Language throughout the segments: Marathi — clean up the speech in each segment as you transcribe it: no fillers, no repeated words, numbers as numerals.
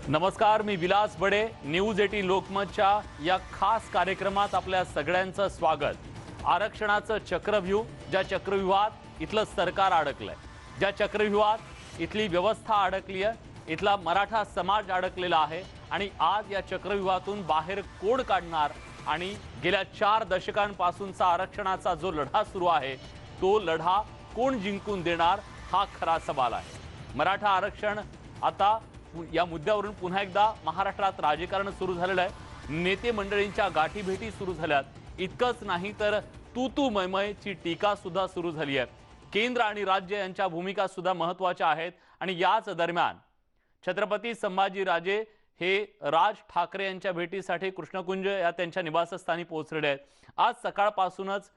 नमस्कार, मी विलास बडे. न्यूज 18 लोकमतच्या या खास कार्यक्रमात आपल्या सगळ्यांचं स्वागत. आरक्षणाचं चक्रव्यूह, ज्या चक्रव्यूहात इथलं सरकार अडकलंय, ज्या चक्रव्यूहात इथली व्यवस्था अडकली आहे, इथला मराठा समाज अडकलेला आहे आणि आज या चक्रव्यूहातून बाहेर कोण काढणार आणि गेल्या 4 दशकांपासूनचा आरक्षणाचा जो लढा सुरू आहे तो लढा कोण जिंकून देणार हा खरा सवाल आहे. मराठा आरक्षण आता या मुद्द्यावरून पुन्हा एकदा महाराष्ट्रात राजकारण सुरू झालेलं आहे. नेते मंडळींच्या गाठीभेटी सुरू झाल्यात. इतकंच नाही तर तू मैमयची टीका सुद्धा सुरू झाली आहे. केंद्र आणि राज्य यांच्या भूमिका सुद्धा महत्त्वाच्या आहेत आणि याच दरम्यान छत्रपती संभाजीराजे हे राज ठाकरे यांच्या भेटीसाठी कृष्णकुंज या त्यांच्या निवासस्थानी पोहोचलेले आहेत. आज सकाळपासूनच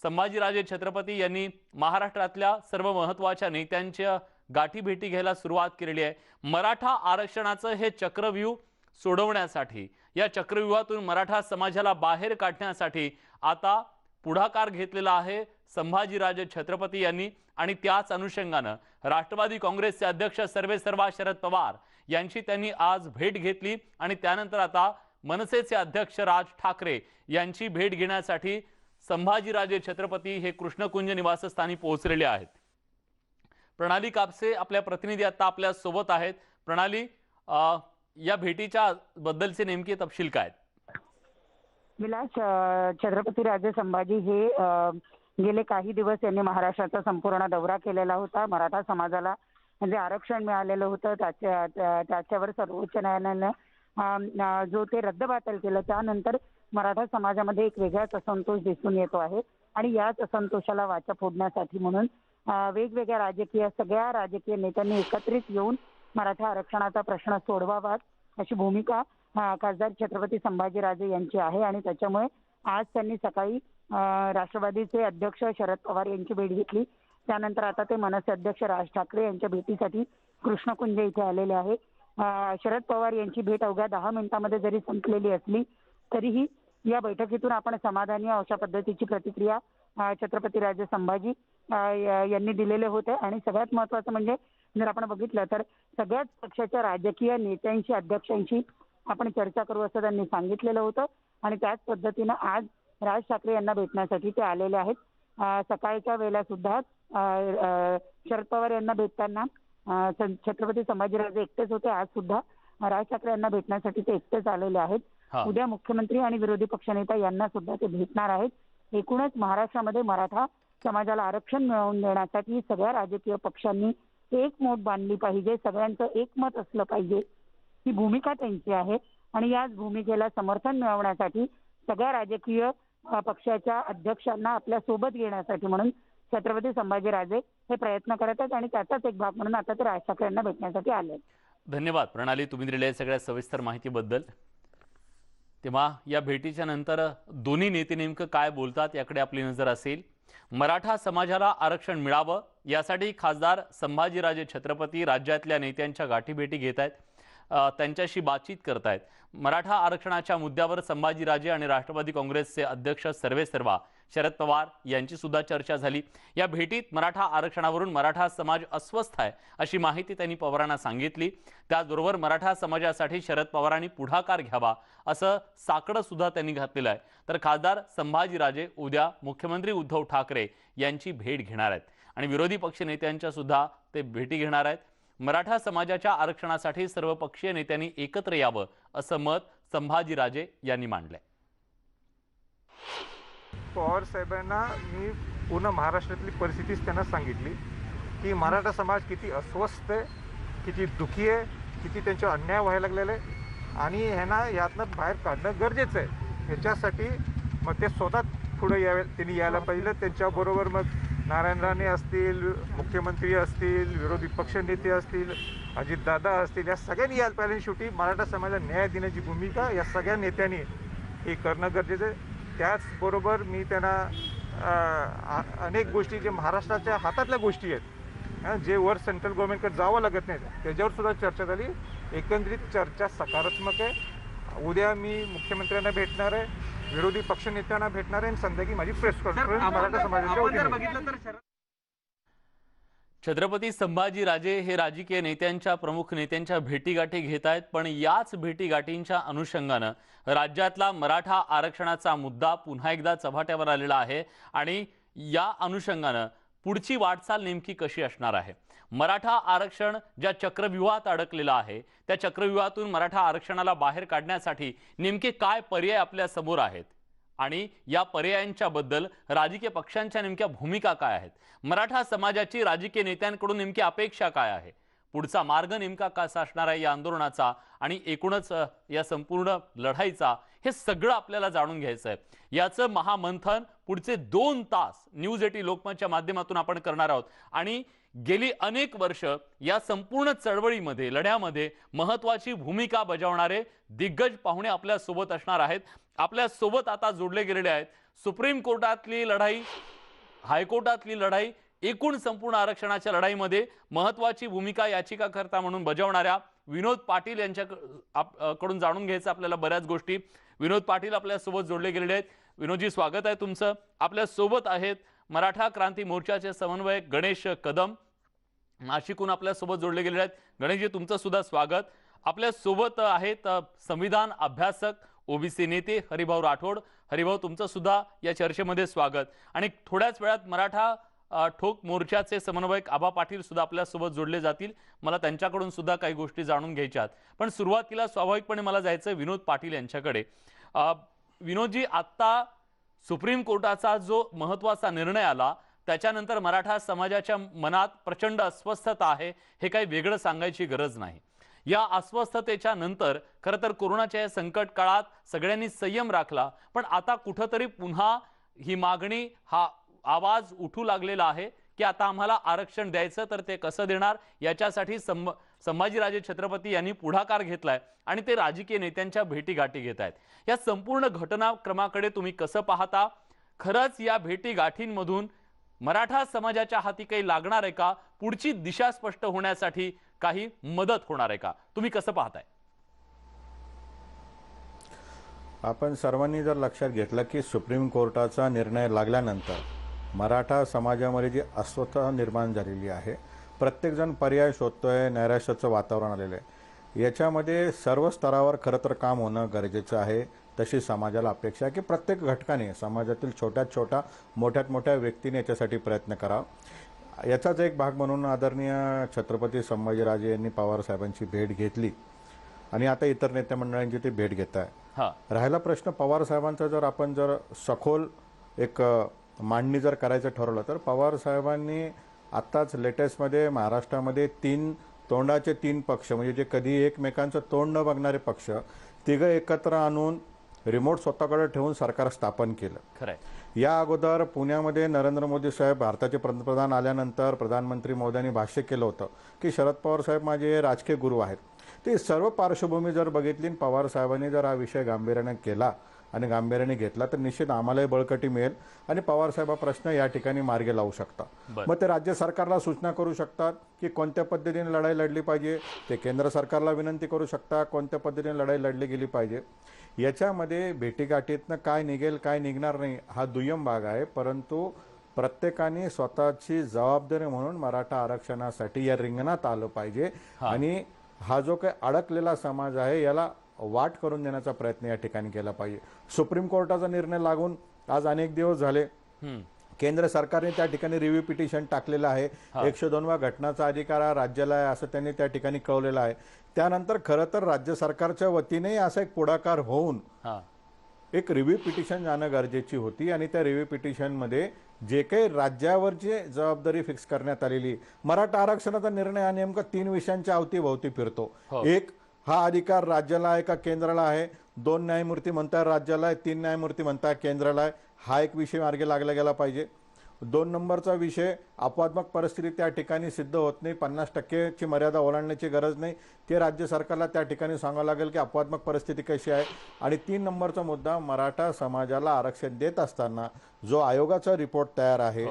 संभाजीराजे छत्रपती यांनी महाराष्ट्रातल्या सर्व महत्त्वाच्या नेत्यांच्या गाठीभेटी घ्यायला सुरुवात केलेली आहे. मराठा आरक्षणाचं हे चक्रव्यूह सोडवण्यासाठी, या चक्रव्यूहातून मराठा समाजाला बाहेर काढण्यासाठी आता पुढाकार घेतलेला आहे संभाजीराजे छत्रपती यांनी. आणि त्याच अनुषंगानं राष्ट्रवादी काँग्रेसचे अध्यक्ष सर्वेसर्वा शरद पवार यांची त्यांनी आज भेट घेतली आणि त्यानंतर आता मनसेचे अध्यक्ष राज ठाकरे यांची भेट घेण्यासाठी संभाजीराजे छत्रपती हे कृष्णकुंज निवासस्थानी पोहोचलेले आहेत. प्रणाली कापसे आपल्या प्रतिनिधी आता आपल्या सोबत आहेत. प्रणाली, या भेटीच्या बद्दलचे नेमके तपशील काय? विलास, छत्रपती राजे संभाजी हे गेले काही दिवस यांनी महाराष्ट्राचा संपूर्ण दौरा केलेला होता. मराठा समाजाला म्हणजे आरक्षण मिळालेलं होतं त्याच्यावर सर्वोच्च न्यायालयानं जो ते रद्दबातल केलं, त्यानंतर मराठा समाजामध्ये एक वेगळाच असंतोष दिसून येतो आहे आणि याच असंतोषाला वाचा फोडण्यासाठी म्हणून वेगवेगळ्या सगळ्या राजकीय नेत्यांनी एकत्रित येऊन मराठा आरक्षणाचा प्रश्न सोडवावा अशी भूमिका खासदार छत्रपती संभाजीराजे यांची आहे. आणि त्याच्यामुळे आज त्यांनी सकाळी राष्ट्रवादीचे अध्यक्ष शरद पवार यांची भेट घेतली. त्यानंतर आता ते मनसे अध्यक्ष राज ठाकरे यांच्या भेटीसाठी कृष्णकुंज इथे आलेले आहे. शरद पवार यांची भेट अवघ्या 10 मिनिटांमध्ये जरी संपलेली असली तरीही या बैठकीतून आपण समाधानी अशा पद्धतीची प्रतिक्रिया छत्रपती राजे संभाजी यांनी दिलेले होते. आणि सगळ्यात महत्त्वाचं म्हणजे जर आपण बघितलं तर सगळ्याच पक्षाच्या राजकीय नेत्यांशी, अध्यक्षांशी आपण चर्चा करू असं त्यांनी सांगितलेलं होतं. आणि त्याच पद्धतीनं आज राज ठाकरे यांना भेटण्यासाठी ते आलेले आहेत. सकाळच्या वेळेला सुद्धा शरद पवार यांना भेटताना छत्रपती संभाजीराजे एकटेच होते. आज सुद्धा राज ठाकरे यांना भेटण्यासाठी ते एकटेच आलेले आहेत. उद्या मुख्यमंत्री आणि विरोधी पक्षनेता यांना सुद्धा ते भेटणार आहेत. एकूणच महाराष्ट्रामध्ये मराठा समाजाला आरक्षण मिळवून देण्यासाठी सगळ्या राजकीय पक्षांनी एक मोठ बांधली पाहिजे, सगळ्यांचं एकमत असलं पाहिजे, ही भूमिका त्यांची आहे. आणि याच भूमिकेला समर्थन मिळवण्यासाठी सगळ्या राजकीय पक्षाच्या अध्यक्षांना आपल्या सोबत घेण्यासाठी म्हणून छत्रपती संभाजीराजे हे प्रयत्न करत आहेत आणि त्याचाच एक भाग म्हणून आता ते राज ठाकरे यांना भेटण्यासाठी आले. धन्यवाद प्रणाली, तुम्ही दिलेल्या सगळ्या सविस्तर माहितीबद्दल. तेव्हा या भेटीच्या नंतर दोन्ही नेते नेमकं काय बोलतात याकडे आपली नजर असेल. मराठा समाजाला आरक्षण मिळावं यासाठी खासदार संभाजीराजे छत्रपती राज्यातल्या नेत्यांच्या गाठीभेटी घेत आहेत, त्यांच्याशी बातचीत करतायत. मराठा आरक्षणाच्या मुद्द्यावर संभाजीराजे आणि राष्ट्रवादी काँग्रेसचे अध्यक्ष सर्वेसर्वा शरद पवार यांची सुद्धा चर्चा झाली. या भेटीत मराठा आरक्षणावरून मराठा समाज अस्वस्थ आहे अशी माहिती त्यांनी पवारांना सांगितली. त्याचबरोबर मराठा समाजासाठी शरद पवारांनी पुढाकार घ्यावा असं साकडं सुद्धा त्यांनी घातलेलं आहे. तर खासदार संभाजीराजे उद्या मुख्यमंत्री उद्धव ठाकरे यांची भेट घेणार आहेत आणि विरोधी पक्ष नेत्यांच्या सुद्धा ते भेटी घेणार आहेत. मराठा समाजाच्या आरक्षणासाठी सर्वपक्षीय नेत्यांनी एकत्र यावं असं मत संभाजीराजे यांनी मांडलंय. पवार साहेबांना मी पूर्ण महाराष्ट्रातली परिस्थितीच त्यांना सांगितली की मराठा समाज किती अस्वस्थ आहे, किती दुःखी आहे, किती त्यांच्यावर अन्याय व्हायला लागलेला आहे आणि ह्यांना यातनं बाहेर काढणं गरजेचं आहे. ह्याच्यासाठी मग ते स्वतः पुढे यावे, त्यांनी यायला पाहिजे. त्यांच्याबरोबर मग नारायण राणे असतील, मुख्यमंत्री असतील, विरोधी पक्षनेते असतील, अजितदादा असतील, या सगळ्यांनी यायला पाहिजे. शेवटी मराठा समाजाला न्याय देण्याची भूमिका या सगळ्या नेत्यांनी हे करणं गरजेचं आहे. त्याचबरोबर मी त्यांना अनेक गोष्टी जे महाराष्ट्राच्या हातातल्या गोष्टी आहेत, जे वर सेंट्रल गव्हर्नमेंटकडे जावं लागत नाही, त्याच्यावर सुद्धा चर्चा झाली. एकंदरीत चर्चा सकारात्मक आहे. उद्या मी मुख्यमंत्र्यांना भेटणार आहे, विरोधी पक्षनेत्यांना भेटणार आहे आणि संध्याकाळी माझी प्रेस कॉन्फरन्स मराठा समाजाच्या वतीने. छत्रपती संभाजीराजे हे राजकीय नेत्यांच्या प्रमुख नेत्यांच्या भेटीगाठी घेत आहेत, पण याच भेटीगाठींच्या अनुषंगानं राज्यातला मराठा आरक्षणाचा मुद्दा पुन्हा एकदा चव्हाट्यावर आलेला आहे आणि या अनुषंगानं पुढची वाटचाल नेमकी कशी असणार आहे। मराठा आरक्षण ज्या चक्रव्यूहात अडकलेलं आहे त्या चक्रव्यूहातून मराठा आरक्षणाला बाहेर काढण्यासाठी नेमके काय पर्याय आपल्या समोर आहेत आणि या पर्यायांच्या बद्दल राजकीय पक्षांच्या नेमक्या भूमिका काय आहेत, मराठा समाजाची राजकीय नेत्यांकडून नेमकी अपेक्षा काय आहे, पुढचा मार्ग नेमका कसा असणार आहे या आंदोलनाचा आणि एकूणच या संपूर्ण लढाईचा, हे सगळं आपल्याला जाणून घ्यायचं आहे। याचं महामंथन पुढचे 2 तास न्यूज 18 लोकमतच्या माध्यमातून आपण करणार आहोत आणि गेली अनेक वर्ष या संपूर्ण चळवळीमध्ये लढ्यामध्ये महत्त्वाची भूमिका बजावणारे दिग्गज पाहुणे आपल्या सोबत असणार आहेत। आपल्या सोबत आता जोडले गेलेले आहेत सुप्रीम कोर्टातली लढाई, हायकोर्टातली लढाई, एकूण संपूर्ण आरक्षणाच्या लढाईमध्ये महत्त्वाची भूमिका याचिकाकर्ता म्हणून बजावणाऱ्या विनोद पाटील यांच्याकडून जाणून घ्यायचं आपल्याला बऱ्याच गोष्टी। विनोद पाटील आपल्या सोबत जोडले गेलेले आहेत। विनोदजी, स्वागत आहे तुमचं। आपल्या सोबत आहेत मराठा क्रांती मोर्चाचे समन्वयक गणेश कदम, नाशिकहून आपल्या सोबत जोडले गेलेले आहेत। गणेशजी, तुमचं सुद्धा स्वागत। आपल्या सोबत आहेत संविधान अभ्यासक ओबीसी नेते हरिभाऊ राठोड। हरिभाऊ, तुमचं सुद्धा या चर्चेमध्ये स्वागत। आणि थोड्याच वेळात मराठा ठोक मोर्चाचे समन्वयक आबा पाटील सुद्धा आपल्या सोबत जोडले जातील। मला त्यांच्याकडून सुद्धा काही गोष्टी जाणून घ्यायच्यात, पण सुरुवातीला स्वाभाविकपणे मला जायचं विनोद पाटील यांच्याकडे। विनोदजी, आता सुप्रीम कोर्टाचा जो महत्त्वाचा निर्णय आला त्याच्यानंतर मराठा समाजाच्या मनात प्रचंड अस्वस्थता आहे, हे काही वेगळं सांगायची गरज नाही। या अस्वस्थतेच्या नंतर खरं तर कोरोनाच्या संकट काळात सगळ्यांनी संयम राखला, पण आता कुठेतरी पुन्हा ही मागणी, हा आवाज उठू लागलेला आहे की आता आम्हाला आरक्षण द्यायचं, तर ते कसं देणार याच्यासाठी संभाजीराजे छत्रपती यांनी पुढाकार घेतलाय आणि ते राजकीय नेत्यांच्या भेटीगाठी घेत आहेत। या संपूर्ण घटनाक्रमाकडे तुम्ही कसं पाहता? खरंच या भेटीगाठींमधून मराठा समाजाच्या हाती काही लागणार आहे का? पुढची दिशा स्पष्ट होण्यासाठी काही मदत होणार आहे का? तुम्ही कसं पाहताय? आपण सर्वांनी जर लक्षात घेतलं की सुप्रीम कोर्टाचा निर्णय लागल्यानंतर मराठा समाजामध्ये जी अस्वस्थता निर्माण झालेली आहे, प्रत्येकजण पर्याय शोधतोय, नैराश्याचं वातावरण आलेलं आहे। याच्यामध्ये सर्व स्तरावर खरं तर काम होणं गरजेचं आहे। तशी समाजाला अपेक्षा आहे की प्रत्येक घटकाने, समाजातील छोट्यात छोटा मोठ्यात मोठ्या व्यक्तीने याच्यासाठी प्रयत्न करावा। याचाच एक भाग म्हणून आदरणीय छत्रपती संभाजीराजे यांनी पवार साहेबांची भेट घेतली आणि आता इतर नेते मंडळांची ते भेट घेत आहे। राहिला प्रश्न पवार साहेबांचा, जर आपण जर सखोल एक मांडणी जर करायचं ठरवलं तर पवार साहेबांनी आत्ताच लेटेस्टमध्ये महाराष्ट्रामध्ये 3 तोंडाचे 3 पक्ष, म्हणजे जे कधी एकमेकांचं तोंड न बघणारे पक्ष, तिघं एकत्र आणून रिमोट स्वतःकडे ठेवून सरकार स्थापन केलं। खरंय। या अगोदर पुण्यामध्ये नरेंद्र मोदी साहेब भारताचे पंतप्रधान आल्यानंतर प्रधानमंत्री मोदयांनी भाष्य केलं होतं की शरद पवार साहेब माझे राजकीय गुरु आहेत। ते सर्व पार्श्वभूमी जर बघितली, पवार साहेबांनी जर हा विषय गांभीर्याने केला आणि गांभीर्याने घेतला तर निश्चित आम्हालाही बळकटी मिळेल आणि पवार साहेब हा प्रश्न या ठिकाणी मार्गी लावू शकतात। मग ते राज्य सरकारला सूचना करू शकतात की कोणत्या पद्धतीने लढाई लढली पाहिजे, ते केंद्र सरकारला विनंती करू शकतात कोणत्या पद्धतीने लढाई लढली गेली पाहिजे। याच्यामध्ये भेटीगाठीतनं काय निघेल काय निघणार नाही हा दुय्यम भाग आहे, परंतु प्रत्येकाने स्वतःची जबाबदारी म्हणून मराठा आरक्षणासाठी या रिंगणात आलं पाहिजे आणि हा जो काही अडकलेला समाज आहे याला वाट करून देण्याचा प्रयत्न या ठिकाणी केला पाहिजे। सुप्रीम कोर्टाचा निर्णय लागून आज अनेक दिवस झाले, केंद्र सरकारने त्या ठिकाणी रिव्ह्यू पिटिशन टाकलेलं आहे। 102वा घटनाचा अधिकार हा राज्याला आहे असं त्यांनी त्या ठिकाणी कळवलेलं आहे। त्यानंतर खरं तर राज्य सरकारच्या वतीने असा एक पुढाकार होऊन एक रिव्ह्यू पिटिशन जाणं गरजेची होती आणि त्या रिव्ह्यू पिटिशनमध्ये जे काही राज्यावरची जबाबदारी फिक्स करण्यात आलेली, मराठा आरक्षणाचा निर्णय हा नेमका 3 विषयांच्या अवतीभोवती फिरतो। एक, हा अधिकार राज्याला आहे का केंद्राला आहे? 2 न्यायमूर्ती म्हणतात राज्याला आहे, 3 न्यायमूर्ती म्हणतात केंद्राला आहे। हा एक विषय मार्गी लागला गेला पाहिजे। 2 नंबरचा विषय, अपवादात्मक परिस्थिती त्या ठिकाणी सिद्ध होत नाही, 50% मर्यादा ओलांडण्याची गरज नाही, ते राज्य सरकारला त्या ठिकाणी सांगावं लागेल की अपवादात्मक परिस्थिती कशी आहे। आणि 3 नंबरचा मुद्दा, मराठा समाजाला आरक्षण देत असताना जो आयोगाचा रिपोर्ट तयार आहे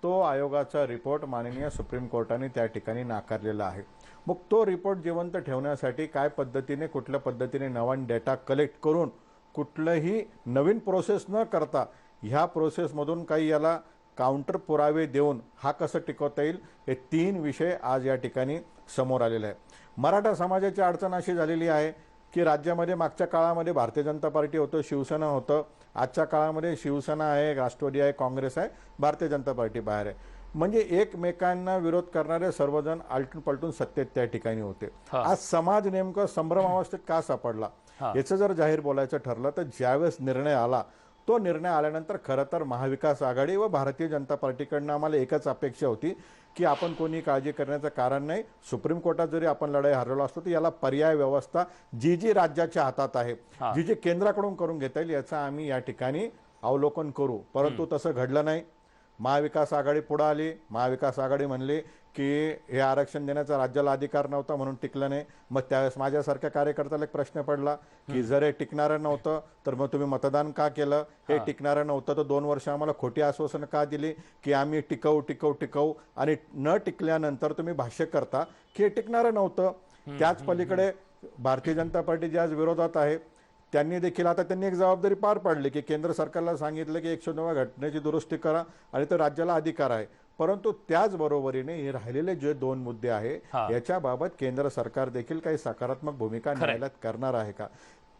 तो आयोगाचा रिपोर्ट माननीय सुप्रीम कोर्टाने त्या ठिकाणी नाकारलेला आहे। मग तो रिपोर्ट जिवंत ठेवण्यासाठी काय पद्धतीने, कुठल्या पद्धतीने नवीन डेटा कलेक्ट करून कुठलंही नवीन प्रोसेस न करता ह्या प्रोसेसमधून काही याला काउंटर पुरावे देऊन हा कसं टिकवता येईल, हे 3 विषय आज या ठिकाणी समोर आलेले आहे. मराठा समाजाची अडचण अशी झालेली आहे की राज्यामध्ये मागच्या काळामध्ये भारतीय जनता पार्टी होतं, शिवसेना होतं. आजच्या काळामध्ये शिवसेना आहे, राष्ट्रवादी आहे, काँग्रेस आहे, भारतीय जनता पार्टी बाहेर आहे. म्हणजे एकमेकांना विरोध करणारे सर्वजण आलटून पलटून सत्तेत त्या ठिकाणी होते. आज समाज नेमकं संभ्रमावस्थेत का सापडला याचं जर जाहीर बोलायचं ठरलं तर ज्यावेळेस निर्णय आला, तो निर्णय आल्यानंतर खरं तर महाविकास आघाडी व भारतीय जनता पार्टीकडनं आम्हाला एकच अपेक्षा होती की आपण कोणी काळजी करण्याचं कारण नाही. सुप्रीम कोर्टात जरी आपण लढाई हरवलो असतो तर याला पर्याय व्यवस्था जी राज्याच्या हातात आहे, जी केंद्राकडून करून घेता येईल याचं आम्ही या ठिकाणी अवलोकन करू. परंतु तसं घडलं नाही. महाविकास आघाडी पुढे आली. महाविकास आघाडी म्हणली की हे आरक्षण देण्याचा राज्याला अधिकार नव्हता म्हणून टिकलं नाही. मग त्यावेळेस माझ्यासारख्या कार्यकर्त्याला एक प्रश्न पडला की जर हे टिकणारं नव्हतं तर मग तुम्ही मतदान का केलं? हे टिकणारं नव्हतं तर 2 वर्ष आम्हाला खोटी आश्वासनं का दिली की आम्ही टिकवू आणि न टिकल्यानंतर तुम्ही भाष्य करता की हे टिकणारं नव्हतं. त्याच पलीकडे भारतीय जनता पार्टी जी आज विरोधात आहे त्यांनी देखील आता त्यांनी एक जबाबदारी पार पाडली की केंद्र सरकारला सांगितलं की 109व्या घटनेची दुरुस्ती करा आणि तो राज्याला अधिकार आहे. परंतु त्याचबरोबरीने हे राहिलेले जे 2 मुद्दे आहे याच्याबाबत केंद्र सरकार देखील काही सकारात्मक भूमिका न्यायालयात करणार आहे का?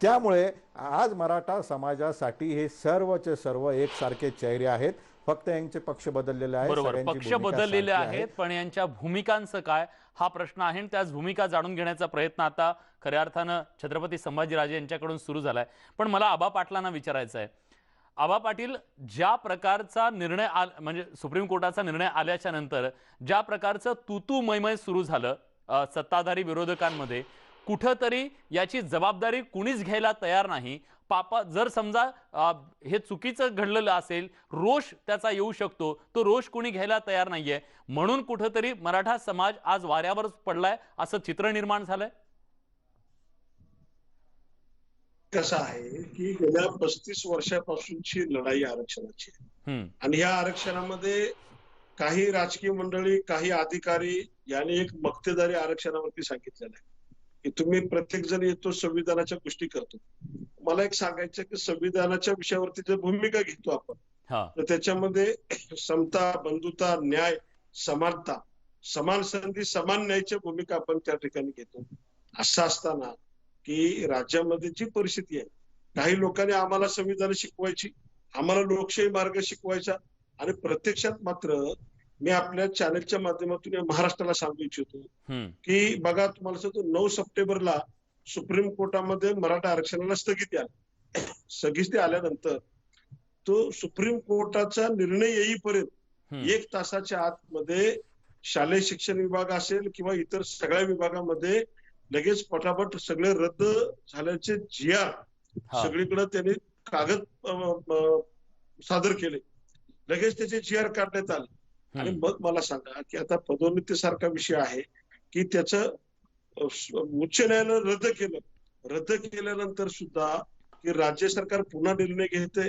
त्यामुळे आज मराठा समाजासाठी हे सर्वचे सर्व एकसारखे चेहरे आहेत. फक्त यांचे पक्ष बदललेले आहेत. बरोबर, पक्ष बदललेले आहेत, पण यांच्या भूमिकांचं काय हा प्रश्न आहे. त्याच भूमिका जाणून घेण्याचा प्रयत्न आता खऱ्या अर्थानं छत्रपती संभाजीराजे यांच्याकडून सुरू झालाय. पण मला आबा पाटलांना विचारायचं आहे, आबा पाटील, ज्या प्रकारचा निर्णय म्हणजे सुप्रीम कोर्टाचा निर्णय आल्याच्या नंतर ज्या प्रकारचं तूतू मैमय सुरू झालं सत्ताधारी विरोधकांमध्ये, कुठंतरी याची जबाबदारी कुणीच घ्यायला तयार नाही. जर समजा हे चुकीचं घडलेलं असेल, रोष त्याचा येऊ शकतो, तो रोष कुणी घ्यायला तयार नाहीये. म्हणून कुठंतरी मराठा समाज आज वाऱ्यावर पडलाय असं चित्र निर्माण झालंय. कसं आहे की गेल्या 35 वर्षापासूनची लढाई आरक्षणाची आणि ह्या आरक्षणामध्ये काही राजकीय मंडळी, काही अधिकारी यांनी एक मक्तेदारी आरक्षणावरती सांगितलेलं आहे की तुम्ही प्रत्येक जण येतो संविधानाच्या गोष्टी करतो. मला एक सांगायचं की संविधानाच्या विषयावरती जर भूमिका घेतो आपण तर त्याच्यामध्ये समता, बंधुता, न्याय, समानता, समान संधी, समान न्यायाच्या भूमिका आपण त्या ठिकाणी घेतो. असं असताना की राज्यामध्ये जी परिस्थिती आहे, काही लोकांनी आम्हाला संविधान शिकवायची, आम्हाला लोकशाही मार्ग शिकवायचा आणि प्रत्यक्षात मात्र मी आपल्या चॅनलच्या माध्यमातून महाराष्ट्राला सांगू इच्छितो की बघा, तुम्हाला सांगतो 9 सप्टेंबरला सुप्रीम कोर्टामध्ये मराठा आरक्षणाला स्थगिती आली. स्थगिती आल्यानंतर तो सुप्रीम कोर्टाचा निर्णय येईपर्यंत 1 तासाच्या आतमध्ये शालेय शिक्षण विभाग असेल किंवा इतर सगळ्या विभागामध्ये लगेच पटापट सगळे रद्द झाल्याचे GR सगळीकडे त्यांनी कागद सादर केले. लगेच त्याचे GR काढण्यात आले. आणि मग मला सांगा की आता पदोन्नतीसारखा विषय आहे की त्याचं उच्च न्यायालयानं रद्द केलं. रद्द केल्यानंतर सुद्धा की राज्य सरकार पुन्हा निर्णय घेते,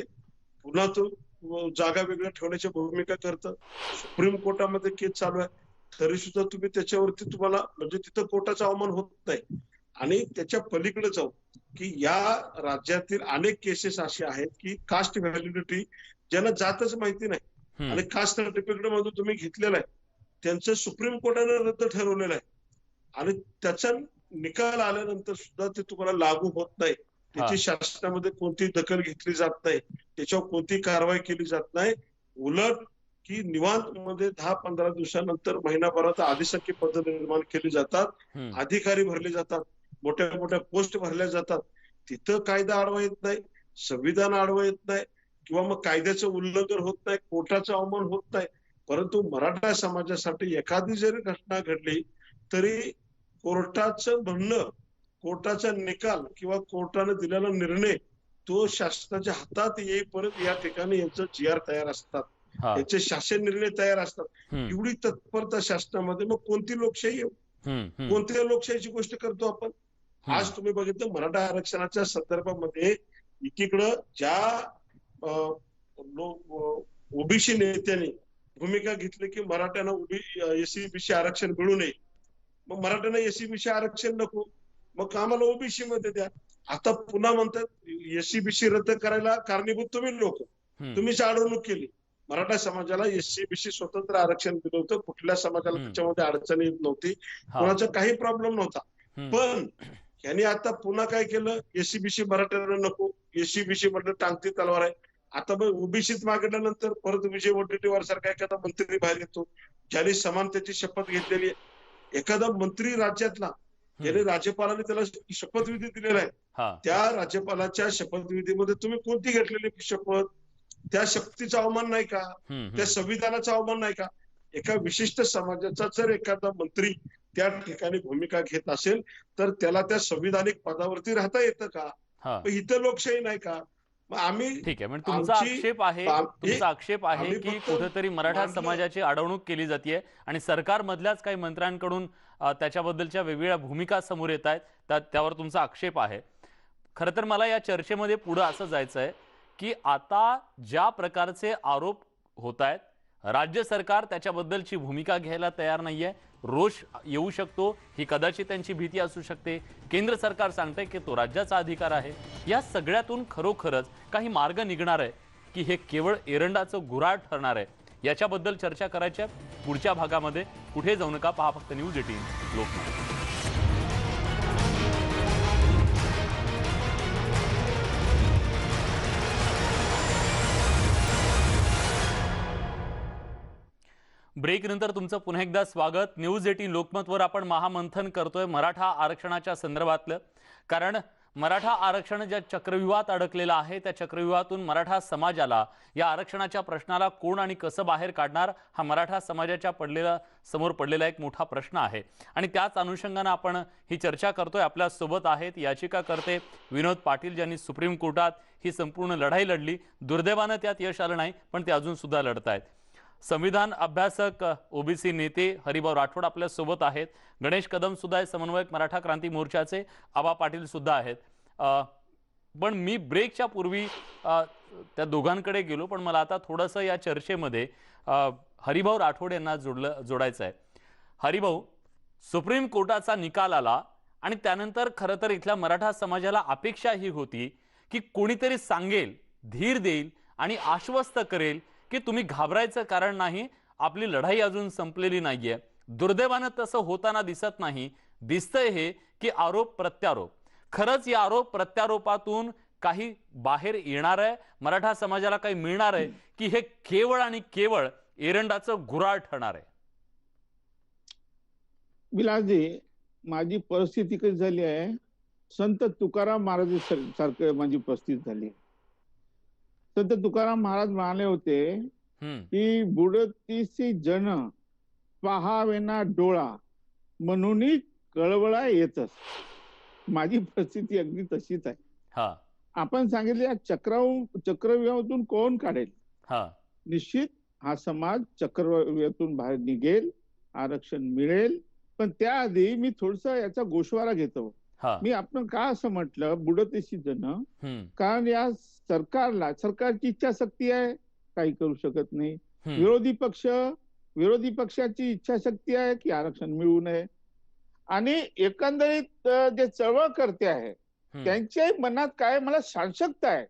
पुन्हा तो जागा वेगळ्या ठेवण्याची भूमिका करतं. सुप्रीम कोर्टामध्ये केस चालू आहे, तरी सुद्धा तुम्ही त्याच्यावरती तुम्हाला म्हणजे तिथं कोर्टाचा अवमान होत नाही. आणि त्याच्या पलीकडे जाऊ की या राज्यातील अनेक केसेस असे आहेत की कास्ट व्हॅलिडिटी ज्यांना जातच माहिती नाही आणि कास्ट सर्टिफिकेट मधून तुम्ही घेतलेलं आहे, त्यांचं सुप्रीम कोर्टाने रद्द ठरवलेलं आहे आणि त्याचा निकाल आल्यानंतर सुद्धा ते तुम्हाला लागू होत नाही. त्याची शासनामध्ये कोणतीही दखल घेतली जात नाही, त्याच्यावर कोणतीही कारवाई केली जात नाही. उलट की निवांत मध्ये 10-15 दिवसानंतर महिनाभरात अधिसंख्य पद निर्माण केली जातात, अधिकारी भरले जातात, मोठ्या मोठ्या पोस्ट भरल्या जातात. तिथं कायदा आडवा येत नाही, संविधान आडवा येत नाही किंवा मग कायद्याचं उल्लंघन होत नाही, कोर्टाचं अवमान होत नाही. परंतु मराठा समाजासाठी एखादी जरी घटना घडली तरी कोर्टाचं म्हणणं, कोर्टाचा निकाल किंवा कोर्टाने दिलेला निर्णय तो शासनाच्या हातात येईपर्यंत या ठिकाणी यांचं GR तयार असतात, याचे शासन निर्णय तयार असतात. एवढी तत्परता शासनामध्ये. मग कोणती लोकशाही येऊ, कोणत्या लोकशाहीची गोष्ट करतो आपण? आज तुम्ही बघितलं मराठा आरक्षणाच्या संदर्भामध्ये एकीकडं ज्या ओबीसी नेत्यांनी भूमिका घेतली की मराठ्यांना SC-BC आरक्षण मिळू नये, मग मराठ्यांना SC-BC आरक्षण नको, मग आम्हाला ओबीसी मध्ये द्या. आता पुन्हा म्हणतात SC-BC रद्द करायला कारणीभूत तुम्ही लोक, तुम्हीच अडवणूक केली. मराठा समाजाला SC-BC स्वतंत्र आरक्षण दिलं होतं. कुठल्या समाजाला त्याच्यामध्ये अडचण येत नव्हती, कोणाचा काही प्रॉब्लेम नव्हता. पण यांनी आता पुन्हा काय केलं, SC-BC मराठ्यांना नको, SC-BC म्हटलं टांगती तलवार आहे. आता मग ओबीसीत मागितल्यानंतर परत विजय वडेट्टीवार सारखा एखादा मंत्री बाहेर येतो, ज्याने समानतेची शपथ घेतलेली आहे. एखादा मंत्री राज्यातला ज्याने राज्यपालाने त्याला शपथविधी दिलेला आहे, त्या राज्यपालाच्या शपथविधीमध्ये तुम्ही कोणती घेतलेली शपथ, त्या शक्तीचा अवमान नाही का, त्या संविधानाचा अवमान नाही का? एका विशिष्ट समाजाचा जर एखादा मंत्री त्या ठिकाणी भूमिका घेत असेल तर त्याला त्या संविधानिक पदावरती राहता येतं का? इथं लोकशाही नाही का? मग आम्ही ठीक आहे, म्हणजे तुमचा आक्षेप आहे की कुठेतरी मराठा समाजाची अडवणूक केली जाते आणि सरकारमधल्याच काही मंत्र्यांकडून त्याच्याबद्दलच्या वेगवेगळ्या भूमिका समोर येत आहेत, त्यावर तुमचा आक्षेप आहे. खरं तर मला या चर्चेमध्ये पुढे असं जायचं आहे की आता ज्या प्रकारचे आरोप होत आहेत, राज्य सरकार त्याच्याबद्दलची भूमिका घ्यायला तयार नाहीये. रोष येऊ शकतो, ही कदाचित त्यांची भीती असू शकते. केंद्र सरकार सांगते की तो राज्याचा अधिकार आहे. या सगळ्यातून खरोखरच काही मार्ग निघणार आहे की हे केवळ एरंडाचं गुऱ्हाळ ठरणार आहे? याच्याबद्दल चर्चा करायच्या पुढच्या भागामध्ये. कुठे जाऊ नका, पहा फक्त न्यूज 18 लोकमत. ब्रेक नंतर तुमचं पुन्हा एकदा स्वागत. न्यूज 18 लोकमतवर आपण महामंथन करतोय मराठा आरक्षणाच्या संदर्भातलं. कारण मराठा आरक्षण ज्या चक्रव्यूहात अडकलेलं आहे, त्या चक्रव्यूहातून मराठा समाजाला या आरक्षणाच्या प्रश्नाला कोण आणि कसं बाहेर काढणार, हा मराठा समाजाच्या समोर पडलेला एक मोठा प्रश्न आहे. आणि त्याच अनुषंगाने आपण ही चर्चा करतोय. आपल्या सोबत आहेत याचिकाकर्ते विनोद पाटील, ज्यांनी सुप्रीम कोर्टात ही संपूर्ण लढाई लढली. दुर्दैवानं त्यात यश आलं नाही, पण ते अजून सुद्धा लढतायत. संविधान अभ्यासक ओबीसी नेते हरिभाऊ राठोड आपल्या सोबत आहेत. गणेश कदम सुद्धा आहे, समन्वयक मराठा क्रांती मोर्चाचे. आबा पाटील सुद्धा आहेत. पण मी ब्रेकच्या पूर्वी त्या दोघांकडे गेलो, पण मला आता थोडंसं या चर्चेमध्ये हरिभाऊ राठोड यांना जोडायचं आहे. हरिभाऊ, सुप्रीम कोर्टाचा निकाल आला आणि त्यानंतर खरं तर इथल्या मराठा समाजाला अपेक्षा ही होती की कोणीतरी सांगेल, धीर देईल आणि आश्वस्त करेल की तुम्ही घाबरायचं कारण नाही, आपली लढाई अजून संपलेली नाहीये. दुर्दैवानं तसं होताना दिसत नाही. दिसतंय हे की आरोप प्रत्यारोप. खरंच या आरोप प्रत्यारोपातून काही बाहेर येणार आहे, मराठा समाजाला काही मिळणार आहे, की हे केवळ आणि केवळ एरंडाचं गुऱ्हाळ ठरणार आहे? विलासजी, माझी परिस्थिती कशी झाली आहे, संत तुकाराम महाराज सारखं माझी परिस्थिती झाली. संत तुकाराम महाराज म्हणाले होते की बुडतीसी जन पहावेना डोळा म्हणून कळवळा येतच. माझी परिस्थिती अगदी तशीच आहे. आपण सांगितले या चक्रव्यूहातून कोण काढेल? निश्चित हा समाज चक्रव्यूहातून बाहेर निघेल, आरक्षण मिळेल. पण त्याआधी मी थोडस याचा गोषवारा घेतो. मी आपण का असं म्हटलं बुडतीसी जन, कारण या सरकारची इच्छाशक्ती आहे, काही करू शकत नाही. विरोधी पक्षाची इच्छाशक्ती आहे की आरक्षण मिळू नये. आणि एकंदरीत जे चळवळ करते आहे त्यांच्याही मनात काय, मला साशंकता आहे.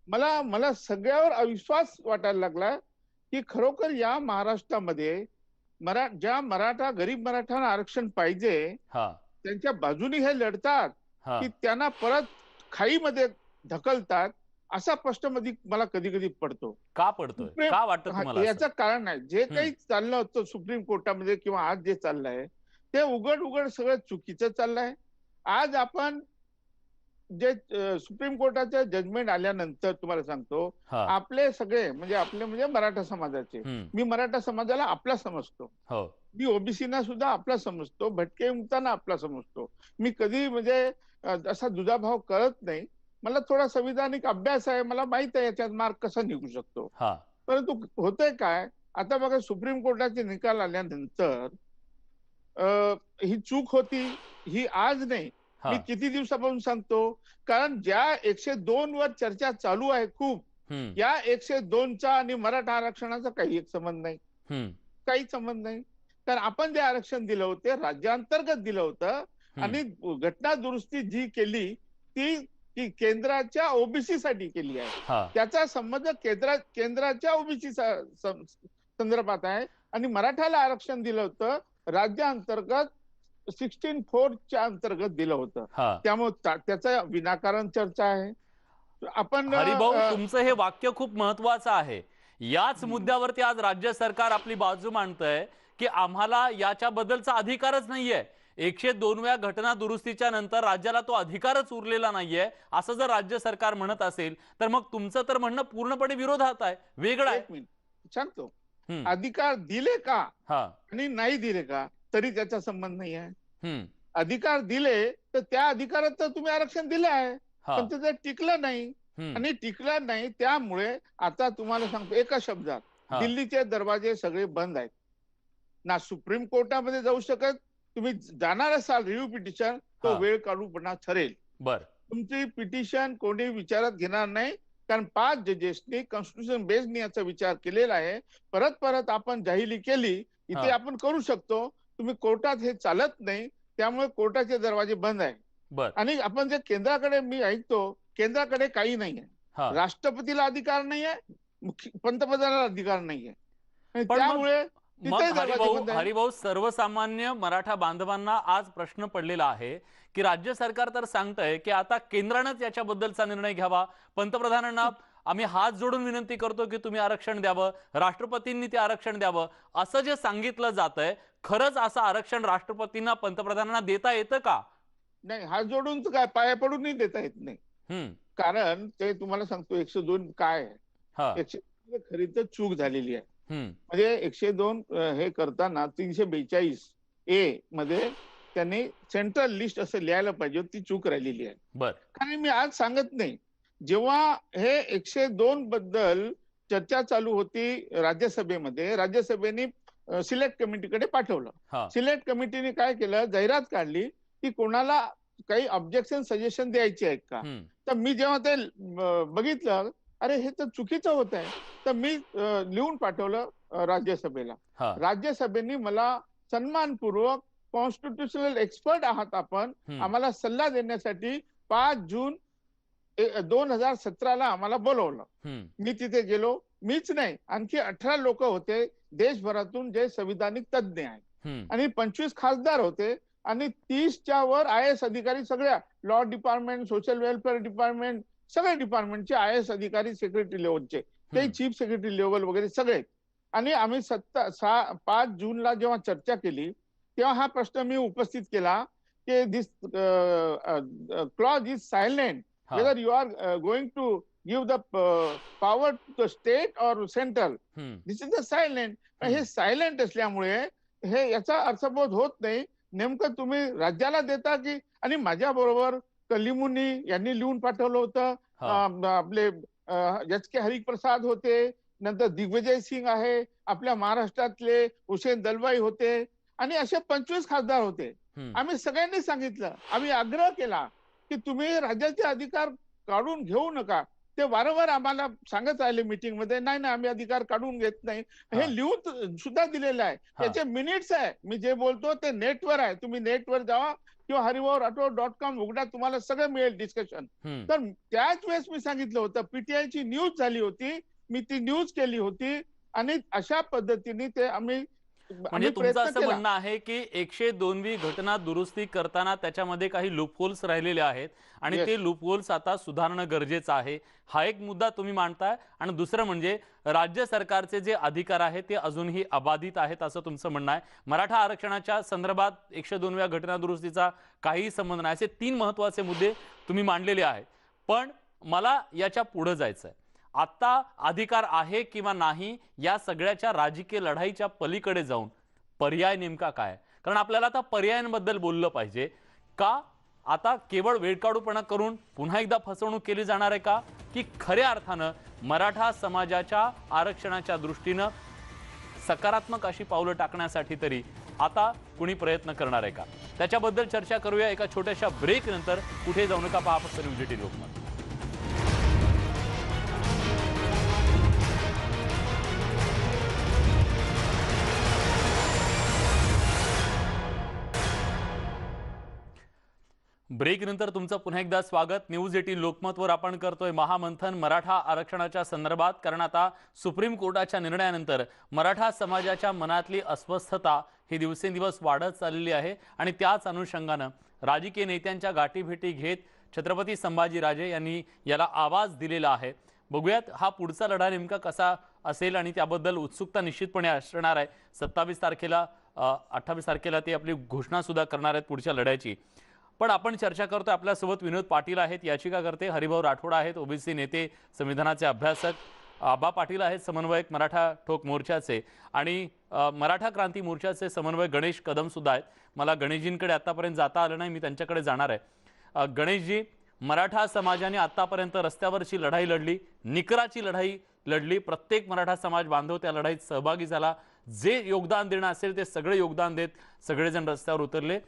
मला सगळ्यावर अविश्वास वाटायला लागला की खरोखर या महाराष्ट्रामध्ये ज्या गरीब मराठ्यांना आरक्षण पाहिजे त्यांच्या बाजूने हे लढतात की त्यांना परत खाईमध्ये ढकलतात, असा प्रश्न मध्ये मला कधी कधी पडतो. का पडतोय, का वाटतं तुम्हाला? याचं कारण नाही. जे काही चाललं होतं सुप्रीम कोर्टामध्ये किंवा आज जे चाललंय ते उघड सगळं चुकीचं चाललंय. आज आपण जे सुप्रीम कोर्टाचं जजमेंट आल्यानंतर तुम्हाला सांगतो, आपले सगळे म्हणजे मराठा समाजाचे, मी मराठा समाजाला आपला समजतो, मी ओबीसीना सुद्धा आपला समजतो, भटके मुक्तांना आपला समजतो. मी कधी असा दुजाभाव करत नाही. मला थोडा संविधानिक अभ्यास आहे, मला माहित आहे याच्यात मार्ग कसा निघू शकतो. परंतु होतंय काय, आता बघा सुप्रीम कोर्टाचे निकाल आल्यानंतर ही चूक होती, ही आज नाही, मी किती दिवसापासून सांगतो. कारण ज्या 102 वर चर्चा चालू आहे खूप, या 102चा आणि मराठा आरक्षणाचा काही एक संबंध नाही, काही संबंध नाही. कारण आपण जे आरक्षण दिलं होतं राज्यांतर्गत दिलं होतं आणि घटना दुरुस्ती जी केली ती की केंद्राच्या ओबीसी साठी केली आहे. त्याचा संबंध केंद्राच्या ओबीसी संदर्भात आहे. आणि मराठाला आरक्षण दिलं होतं राज्यांतर्गत 16(4) अंतर्गत दिलं होतं. त्यामुळे त्याचा विनाकारण चर्चा आहे. आपण हरिभाऊ, तुमचं हे वाक्य खूप महत्वाचं आहे. याच मुद्द्यावरती आज राज्य सरकार आपली बाजू मांडतंय की आम्हाला याच्याबद्दलचा अधिकारच नाहीये. 102व्या घटना दुरुस्तीच्या नंतर राज्याला तो अधिकारच उरलेला नाहीये असं जर राज्य सरकार म्हणत असेल तर मग तुमचं तर म्हणणं पूर्णपणे विरोधात आहे, वेगळं आहे. एक मिनिट सांगतो. अधिकार दिले का आणि नाही दिले का तरी त्याचा संबंध नाही आहे. अधिकार दिले तर त्या अधिकारात तर तुम्ही आरक्षण दिलं आहे, पण ते टिकलं नाही. आणि टिकलं नाही त्यामुळे आता तुम्हाला सांगतो एका शब्दात, दिल्लीचे दरवाजे सगळे बंद आहेत. ना सुप्रीम कोर्टामध्ये जाऊ शकत, तुम्ही जाणार असाल रिव्ह्यू पिटिशन तो वेळ काढूपणा ठरेल. तुमची पिटिशन कोणी विचारात घेणार नाही, कारण 5 जजेसनी कॉन्स्टिट्यूशन बेस्ड याचा विचार केलेला आहे. परत परत आपण जाहिली केली इथे आपण करू शकतो, तुम्ही कोर्टात हे चालत नाही, त्यामुळे कोर्टाचे दरवाजे बंद आहे. आणि आपण जे केंद्राकडे मी ऐकतो, केंद्राकडे काही नाही आहे. राष्ट्रपतीला अधिकार नाही आहे, पंतप्रधानाला अधिकार नाही आहे. त्यामुळे हरिभाऊ, सर्वसामान्य मराठा बांधवांना आज प्रश्न पडलेला आहे की राज्य सरकार तर सांगतंय की आता केंद्रानंच याच्याबद्दलचा निर्णय घ्यावा, पंतप्रधानांना आम्ही हात जोडून विनंती करतो की तुम्ही आरक्षण द्यावं, राष्ट्रपतींनी ते आरक्षण द्यावं असं जे सांगितलं जातंय, खरंच असं आरक्षण राष्ट्रपतींना पंतप्रधानांना देता येतं का? नाही, हात जोडून तर काय पाया पडूनही देता येत नाही. कारण ते तुम्हाला सांगतो 102 काय आहे, 102 खरी तर चूक झालेली आहे. म्हणजे 102 हे करताना 342A मध्ये त्यांनी सेंट्रल लिस्ट असं लिहायला पाहिजे, ती चूक राहिलेली आहे. कारण मी आज सांगत नाही, जेव्हा हे 102 बद्दल चर्चा चालू होती राज्यसभेमध्ये, राज्यसभेने सिलेक्ट कमिटीकडे पाठवलं. सिलेक्ट कमिटीने काय केलं, जाहिरात काढली की कोणाला काही ऑब्जेक्शन सजेशन द्यायचे आहेत का. तर मी जेव्हा ते बघितलं, अरे हे तर चुकीचं होत आहे, तर मी लिहून पाठवलं राज्यसभेला. राज्यसभेने मला सन्मानपूर्वक कॉन्स्टिट्युशनल एक्सपर्ट आहात आपण, आम्हाला सल्ला देण्यासाठी 5 जून 2017 आम्हाला बोलवलं. मी तिथे गेलो. मीच नाही, आणखी 18 लोक होते देशभरातून जे संविधानिक तज्ज्ञ आहेत, आणि 25 खासदार होते, आणि 30च्या वर IAS अधिकारी, सगळ्या law department, social welfare department, सगळ्या डिपार्टमेंटचे IAS अधिकारी, सेक्रेटरी लेवलचे, ते चीफ सेक्रेटरी लेवल वगैरे सगळे. आणि आम्ही 5 जूनला जेव्हा चर्चा केली तेव्हा हा प्रश्न मी उपस्थित केला की this clause is silent, whether you are going to give the power to the state or central, this is the silent. हे सायलेंट असल्यामुळे हे याचा अर्थबोध होत नाही, नेमकं तुम्ही राज्याला देता की. आणि माझ्या बरोबर कलिमुनी यांनी लिहून पाठवलं होतं, आपले एच.के. हरिप्रसाद होते, नंतर दिग्विजय सिंग आहे, आपल्या महाराष्ट्रातले हुसेन दलवाई होते, आणि असे 25 खासदार होते. आम्ही सगळ्यांनी सांगितलं, आम्ही आग्रह केला की तुम्ही राज्याचे अधिकार काढून घेऊ नका. ते वारंवार आम्हाला सांगत राहिले मीटिंग मध्ये, नाही ना आम्ही अधिकार काढून घेत नाही. हे लिहून सुद्धा दिलेलं आहे, त्याचे मिनिट्स आहे. मी जे बोलतो ते नेटवर आहे, तुम्ही नेटवर जावा किंवा harivaurathod.com उघडा, तुम्हाला सगळं मिळेल डिस्कशन. तर त्याच वेळेस मी सांगितलं होतं, पीटीआयची न्यूज झाली होती, मी ती न्यूज केली होती, आणि अशा पद्धतीने ते आम्ही. म्हणजे तुमचं असं म्हणणं आहे की 102वी घटना दुरुस्ती करताना त्याच्यामध्ये काही लूपहोल्स राहिलेले आहेत, आणि ते लूपहोल्स आता सुधारणं गरजेचं आहे, हा एक मुद्दा तुम्ही मांडताय. आणि दुसरं म्हणजे राज्य सरकारचे जे अधिकार आहेत ते अजूनही अबाधित आहेत असं तुमचं म्हणणं आहे. मराठा आरक्षणाच्या संदर्भात 102व्या घटना दुरुस्तीचा काही संबंध नाही, असे 3 महत्वाचे मुद्दे तुम्ही मांडलेले आहेत. पण मला याच्या पुढे जायचंय. आता अधिकार आहे किंवा नाही या सगळ्याच्या राजकीय लढाईच्या पलीकडे जाऊन पर्याय नेमका काय? कारण आपल्याला आता पर्यायांबद्दल बोललं पाहिजे का? आता केवळ वेळकाढूपणा करून पुन्हा एकदा फसवणूक केली जाणार आहे का, की खऱ्या अर्थानं मराठा समाजाच्या आरक्षणाच्या दृष्टीनं सकारात्मक अशी पावलं टाकण्यासाठी तरी आता कुणी प्रयत्न करणार आहे का? त्याच्याबद्दल चर्चा करूया एका छोट्याशा ब्रेक नंतर. कुठे जाऊ नका, पहा फक्त न्यूज 18 लोकमत. ब्रेक नंतर तुमचं पुन्हा एकदा स्वागत। न्यूज 18 लोकमतवर आपण करतोय महामंथन मराठा आरक्षणाच्या संदर्भात, कारण आता सुप्रीम कोर्टाच्या निर्णयानंतर मराठा समाजाच्या मनातली अस्वस्थता ही दिवसेंदिवस वाढत चाललेली आहे आणि त्याच अनुषंगाने राजकीय नेत्यांच्या गाठीभेटी घेत छत्रपती संभाजीराजे यांनी याला आवाज दिलेला आहे। बघूयात हा पुढचा लढा नेमका कसा असेल आणि त्याबद्दल उत्सुकता निश्चितपणे असणार आहे। 28 तारखेला ते आपली घोषणा सुद्धा करणार आहेत पुढच्या लढ्याची। पण आपण चर्चा करतोय, आपल्यासोबत विनोद पाटील आहेत, याचिकाकर्ते हरिभाऊ राठोड आहेत, ओबीसी नेते, संविधानाचे अभ्यासक आबा पाटील आहेत, समन्वयक मराठा ठोक मोर्चाचे, आणि मराठा क्रांती मोर्चाचे समन्वयक गणेश कदम सुद्धा आहेत। मला गणेशजींकडे आतापर्यंत जाता आलं नाही, मी त्यांच्याकडे जाणार आहे। गणेशजी, मराठा समाजाने आतापर्यंत रस्त्यावरची लढाई लढली, निकराची लढाई लढली, प्रत्येक मराठा समाज बांधव त्या लढाईत सहभागी झाला, जे योगदान देणं असेल ते सगळे योगदान देत सगळेजण रस्त्यावर उतरले,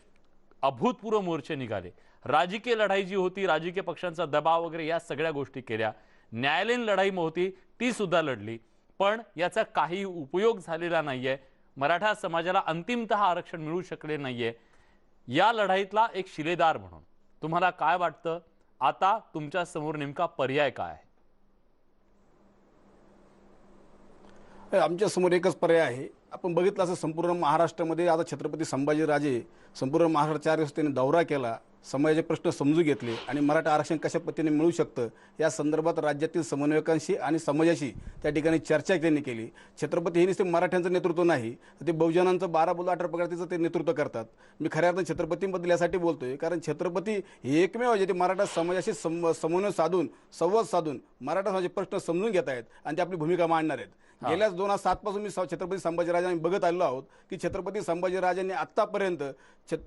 अभूतपूर्व मोर्चे निघाले, राजकीय लढाई जी होती, राजकीय पक्षांचा दबाव वगैरे या सगळ्या गोष्टी केल्या, न्यायालयीन लढाई होती ती सुद्धा लढली, पण याचा काही उपयोग झालेला नाहीये। मराठा समाजाला अंतिमतः आरक्षण मिळू शकले नाहीये। या लढाईतला एक शिलेदार म्हणून तुम्हाला काय वाटतं, आता तुमच्या समोर नेमका पर्याय काय आहे? आमच्या समोर एकच पर्याय आहे। आपण बघितलं असं संपूर्ण महाराष्ट्रामध्ये आता छत्रपती संभाजीराजे संपूर्ण महाराष्ट्र 4 दिवस त्यांनी दौरा केला, समाजाचे प्रश्न समजून घेतले आणि मराठा आरक्षण कशा पद्धतीने मिळू शकतं या संदर्भात राज्यातील समन्वयकांशी आणि समाजाशी त्या ठिकाणी चर्चा त्यांनी केली। छत्रपती हे नुसते मराठ्यांचं नेतृत्व नाही, ते बहुजनांचं 12 बोल 18 पगडीचं ते नेतृत्व करतात। मी खऱ्या अर्थाने छत्रपतींबद्दल यासाठी बोलतोय कारण छत्रपती हे एकमेव जे ते मराठा समाजाशी समन्वय साधून संवाद साधून मराठा समाजाचे प्रश्न समजून घेत आहेत आणि ते आपली भूमिका मांडणार आहेत। गेल्या 2007 पासून मी छत्रपती संभाजीराजांनी बघत आलेलो आहोत की छत्रपती संभाजीराजांनी आतापर्यंत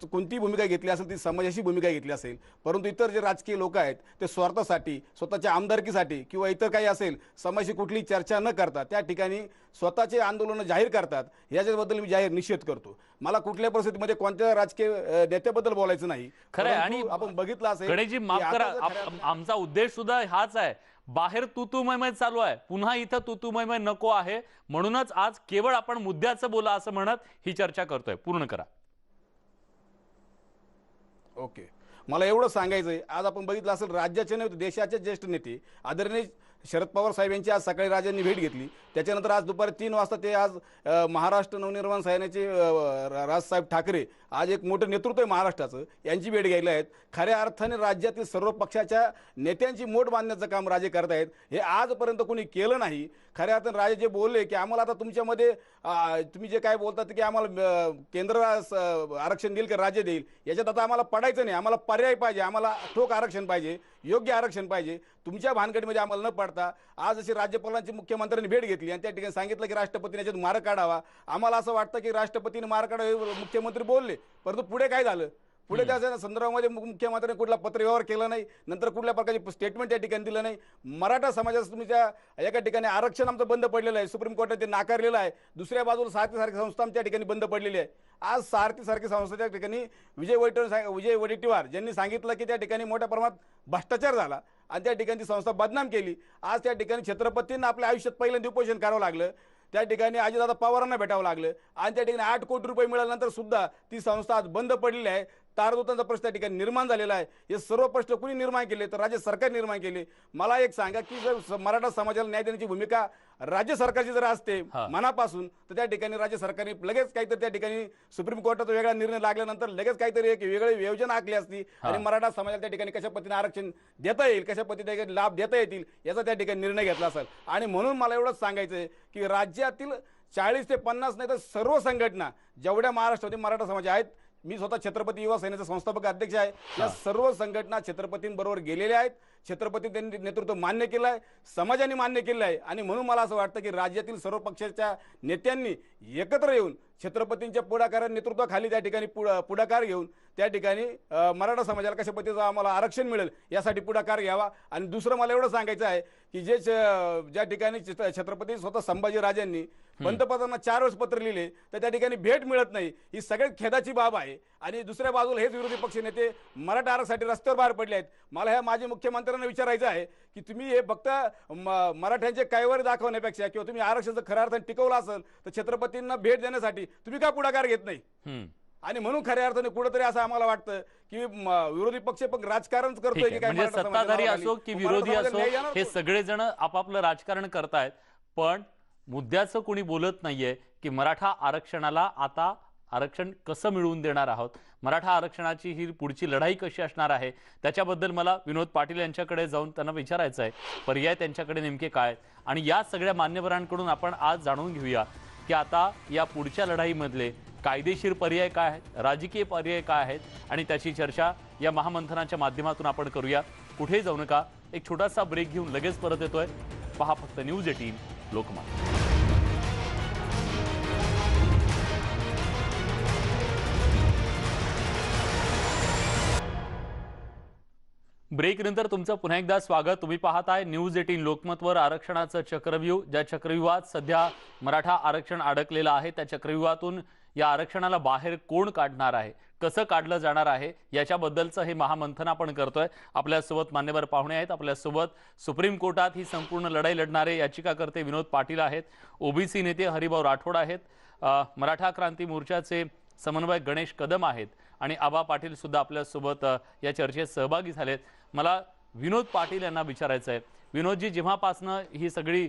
कोणती भूमिका घेतली असेल ती समाजाशी भूमिका घेतली असेल, परंतु इतर जे राजकीय लोक आहेत ते स्वार्थासाठी, स्वतःच्या आमदारकीसाठी किंवा इतर काही असेल समाजाशी कुठली चर्चा न करता त्या ठिकाणी स्वतःचे आंदोलन जाहीर करतात। याच्याबद्दल मी जाहीर निषेध करतो। मला कुठल्या परिस्थितीमध्ये कोणत्या राजकीय नेत्याबद्दल बोलायचं नाही। खरं आणि आपण बघितलं असेल, गणेशजी माफ करा, आमचा उद्देश सुद्धा हाच आहे। बाहेर तुतुमयमय चालू आहे, पुन्हा इथं तुतुमयमय नको आहे, म्हणूनच आज केवळ आपण मुद्द्याचं बोला असं म्हणत ही चर्चा करतोय। पूर्ण करा। ओके, मला एवढं सांगायचंय, आज आपण बघितलं असेल राज्याचे नव्हे देशाचे ज्येष्ठ नेते आदरणीय शरद पवार साहेब यांची आज सकाळी राजांनी भेट घेतली, त्याच्यानंतर आज दुपारी 3 वाजता ते आज महाराष्ट्र नवनिर्माण सेनेचे राजसाहेब ठाकरे, आज एक मोठं नेतृत्व आहे महाराष्ट्राचं, यांची भेट घ्यायला आहेत। खऱ्या अर्थाने राज्यातील सर्व पक्षाच्या नेत्यांची मोठ बांधण्याचं काम राजे करत आहेत, हे आजपर्यंत कोणी केलं नाही। खऱ्या अर्थाने राजे जे बोलले की आम्हाला आता तुमच्यामध्ये तुम्ही जे काय बोलतात की आम्हाला केंद्र आरक्षण देईल की राज्य देईल, याच्यात आता आम्हाला पडायचं नाही, आम्हाला पर्याय पाहिजे, आम्हाला ठोक आरक्षण पाहिजे, योग्य आरक्षण पाहिजे। तुमच्या भानगडीमध्ये आम्हाला न पडता आज अशी राज्यपालांची मुख्यमंत्र्यांनी भेट घेतली आणि त्या ठिकाणी सांगितलं की राष्ट्रपतीने याच्यात मार्ग काढावा। आम्हाला असं वाटतं की राष्ट्रपतीने मार्ग काढावा, मुख्यमंत्री बोलले, परंतु पुढे काय झालं? पुढे त्या संदर्भामध्ये मुख्यमंत्र्यांनी कुठला पत्रव्यवहार केला नाही, नंतर कुठल्या प्रकारचे स्टेटमेंट त्या ठिकाणी दिलं नाही। मराठा समाजाचं तुमच्या एका ठिकाणी आरक्षण आमचं बंद पडलेलं आहे, सुप्रीम कोर्टाने ते नाकारलेलं आहे, दुसऱ्या बाजूला सारखी संस्था त्या ठिकाणी बंद पडलेली आहे। आज सारखी संस्था त्या ठिकाणी विजय वडेट्टीवार ज्यांनी सांगितलं की त्या ठिकाणी मोठ्या प्रमाणात भ्रष्टाचार झाला आणि त्या ठिकाणी ती संस्था बदनाम केली। आज त्या ठिकाणी छत्रपतींना आपल्या आयुष्यात पहिल्यांदा उपोषण करावं लागलं, त्या ठिकाणी अजितदादा पवारांना भेटावं लागलं आणि त्या ठिकाणी 8 कोटी रुपये मिळाल्यानंतर सुद्धा ती संस्था आज बंद पडलेली आहे। तारदूतांचा प्रश्न त्या ठिकाणी निर्माण झालेला आहे। हे सर्व प्रश्न कुणी निर्माण केले तर राज्य सरकार निर्माण केले। मला एक सांगा की जर मराठा समाजाला न्याय देण्याची भूमिका राज्य सरकारची जर असते मनापासून, तर त्या ठिकाणी राज्य सरकारने लगेच काहीतरी त्या ठिकाणी सुप्रीम कोर्टाचा वेगळा निर्णय लागल्यानंतर लगेच काहीतरी एक वेगळी योजना आखली असती आणि मराठा समाजाला त्या ठिकाणी कशा पद्धतीने आरक्षण देता येईल, कशा पद्धतीने लाभ देता येतील याचा त्या ठिकाणी निर्णय घेतला असेल। आणि म्हणून मला एवढंच सांगायचं आहे की राज्यातील 40 ते 50 नाही तर सर्व संघटना जेवढ्या महाराष्ट्रामध्ये मराठा समाज आहेत, मी स्वतः छत्रपती युवा सेनेचा संस्थापक अध्यक्ष आहे, या सर्व संघटना छत्रपतींबरोबर गेलेल्या आहेत। छत्रपती त्यांनी नेतृत्व मान्य केलं आहे, समाजाने मान्य केलं आहे आणि म्हणून मला असं वाटतं की राज्यातील सर्व पक्षाच्या नेत्यांनी एकत्र येऊन छत्रपतींच्या पुढाकाराच्या नेतृत्वाखाली त्या ठिकाणी पुढाकार घेऊन त्या ठिकाणी मराठा समाजाला कशा पद्धतीचं आम्हाला आरक्षण मिळेल यासाठी पुढाकार घ्यावा। आणि दुसरं मला एवढं सांगायचं आहे की ज्या ठिकाणी छत्रपती स्वतः संभाजीराजांनी पंतप्रधानांना 4 वेळेस पत्र लिहिले तर त्या ठिकाणी भेट मिळत नाही, ही सगळ्यात खेदाची बाब आहे। आणि दुसऱ्या बाजूला हेच विरोधी पक्ष नेते मराठा आरक्षणासाठी रस्त्यावर बाहेर पडले आहेत। मला ह्या माजी मुख्यमंत्र्यांना विचारायचं आहे की तुम्ही हे फक्त मराठ्यांचे कैवारी दाखवण्यापेक्षा किंवा तुम्ही आरक्षणाचं खऱ्या अर्थाने टिकवलं असेल तर छत्रपतींना भेट देण्यासाठी तुम्ही का पुढाकार घेत नाही? आणि म्हणून खऱ्या अर्थाने कुठेतरी असं आम्हाला वाटतं की विरोधी पक्ष पण राजकारण ठीक करतोय आहे. की काय म्हणजे मराठा समाजाच्या सत्ताधारी नावाखाली. असो की मराठा विरोधी समाजाला असो, न्याय येणार हे कोण? सगळेजण आपापलं राजकारण करतायत, पण मुद्द्याचं कोणी बोलत नाहीये की मराठा आरक्षणाला आता आरक्षण कसं मिळवून देणार आहोत, मराठा आरक्षणाची ही पुढची लढाई कशी असणार आहे, त्याच्याबद्दल मला विनोद पाटील यांच्याकडे जाऊन त्यांना विचारायचं आहे पर्याय त्यांच्याकडे नेमके काय. आणि या सगळ्या मान्यवरांकडून आपण आज जाणून घेऊया की आता या पुढच्या लढाईमधले कायदेशीर पर्याय काय आहेत, राजकीय पर्याय काय आहेत, आणि त्याची चर्चा या महामंथनाच्या माध्यमातून आपण करूया. कुठेही जाऊ नका, एक छोटासा ब्रेक घेऊन लगेच परत येतोय. पहा फक्त न्यूज 18 लोकमत. ब्रेक नंतर तुमचं पुन्हा एकदा स्वागत. तुम्ही पाहताय न्यूज 18 लोकमतवर आरक्षणाचं चक्रव्यूह. ज्या चक्रव्यूहात सध्या मराठा आरक्षण अडकलेलं आहे, त्या चक्रव्यूहातून या आरक्षणाला बाहेर कोण काढणार आहे, कसं काढलं जाणार आहे, याच्याबद्दलचं हे महामंथन आपण करतोय. आपल्यासोबत मान्यवर पाहुणे आहेत. आपल्यासोबत सुप्रीम कोर्टात ही संपूर्ण लढाई लढणारे याचिकाकर्ते विनोद पाटील आहेत, ओबीसी नेते हरिभाऊ राठोड आहेत, मराठा क्रांती मोर्चाचे समन्वयक गणेश कदम आहेत, आणि आबा पाटील सुद्धा आपल्यासोबत या चर्चेत सहभागी झालेत. मला विनोद पाटील यांना विचारायचं आहे, विनोदजी, जेव्हापासनं ही सगळी